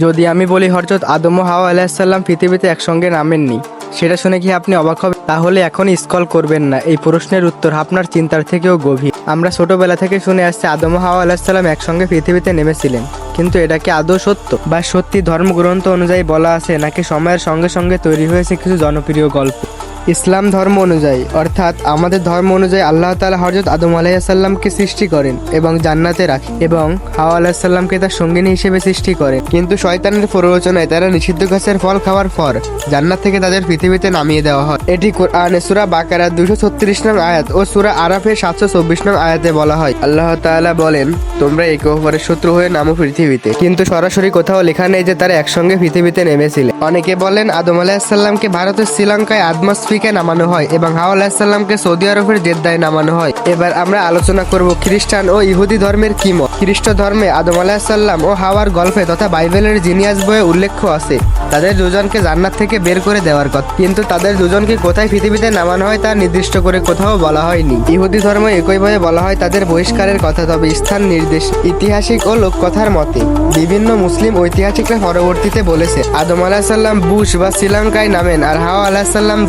যদি আমি বলি হযরত আদম ও হাওয়া আলাইহিসসালাম পৃথিবীতে একসঙ্গে নামেননি, সেটা শুনে কি আপনি অবাক হবেন? তাহলে এখন স্কল করবেন না। এই প্রশ্নের উত্তর আপনার চিন্তার থেকেও গভীর। আমরা ছোটবেলা থেকে শুনে আসছি আদম ও হাওয়া আলাইহিসসালাম একসঙ্গে পৃথিবীতে নেমেছিলেন, কিন্তু এটা কি আদৌ সত্য, বা সত্যি ধর্মগ্রন্থ অনুযায়ী বলা আছে, নাকি সময়ের সঙ্গে সঙ্গে তৈরি হয়েছে কিছু জনপ্রিয় গল্প? ইসলাম ধর্ম অনুযায়ী, অর্থাৎ আমাদের ধর্ম অনুযায়ী, আল্লাহ তাআলা হযরত আদম আলাইহিসসালামকে সৃষ্টি করেন এবং জান্নাতে রাখেন, এবং হাওয়া আলাইহিসসালামকে তার সঙ্গিনী হিসেবে সৃষ্টি করেন। কিন্তু শয়তানের প্ররোচনায় তারা নিষিদ্ধ গাছের ফল খাওয়ার পর জান্নাত থেকে তাদের পৃথিবীতে নামিয়ে দেওয়া হয়। এটি কোরআনে সূরা বাকারার 236 নং আয়াত ও সূরা আরাফের 724 নং আয়াতে বলা হয়। আল্লাহ তাআলা বলেন, তোমরা একে অপরের শত্রু হয়ে নামো পৃথিবীতে। কিন্তু সরাসরি কোথাও লেখা নেই যে তারা একসঙ্গে পৃথিবীতে নেমেছিলেন। অনেকে বলেন আদম আলাইহিসসালামকে ভারতের শ্রীলঙ্কায় আদমাসফিকে নামানো হয় এবং হাওয়া আলাইহিসসালামকে সৌদি আরবের জেদ্দায় নামানো হয়। এবার আমরা আলোচনা করব খ্রিস্টান ও ইহুদি ধর্মের কি মত। খ্রিস্ট ধর্মে আদম আলাইহিসসালাম ও হাওয়ার গল্পে তথা বাইবেলের জিনিয়াস বইয়ে উল্লেখ আছে তাদের দুজনকে জান্নাত থেকে বের করে দেওয়ার কথা, কিন্তু তাদের দুজনকে কোথায় পৃথিবীতে নামানো হয় তা নির্দিষ্ট করে কোথাও বলা হয়নি। ইহুদি ধর্মে একইভাবে বলা হয় তাদের বহিষ্কারের কথা, তবে স্থান নির্দেশ ঐতিহাসিক ও লোককথার মতে। বিভিন্ন মুসলিম ঐতিহাসিকরা পরবর্তীতে বলেছে আদম আলাইহিসসালাম বুশ বা শ্রীলঙ্কায় নামেন আর হাওয়া আলাইহিসসালাম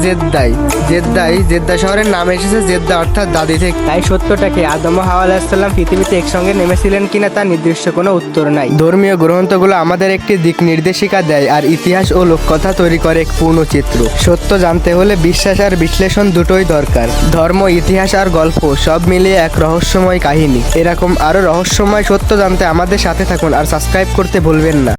জেদ্দা শহরের নাম এসেছে জেদ্দা অর্থাৎ দাদি থেকে। তাই সত্যটাকে আদম ও হাওয়া আলাইহিসসালাম পৃথিবীতে একসঙ্গে নেমেছিলেন কিনা তার নির্দিষ্ট কোনো উত্তর নাই। ধর্মীয় গ্রন্থগুলো আমাদের একটি দিক নির্দেশিকা দেয়, আর ইতিহাস ও লোককথা তৈরি করে এক পূর্ণ চিত্র। সত্য জানতে হলে বিশ্বাস আর বিশ্লেষণ দুটোই দরকার। ধর্ম, ইতিহাস আর গল্প সব মিলিয়ে এক রহস্যময় কাহিনী। এরকম আরো রহস্যময় সত্য জানতে আমাদের সাথে থাকুন আর সাবস্ক্রাইব করতে ভুলবেন না।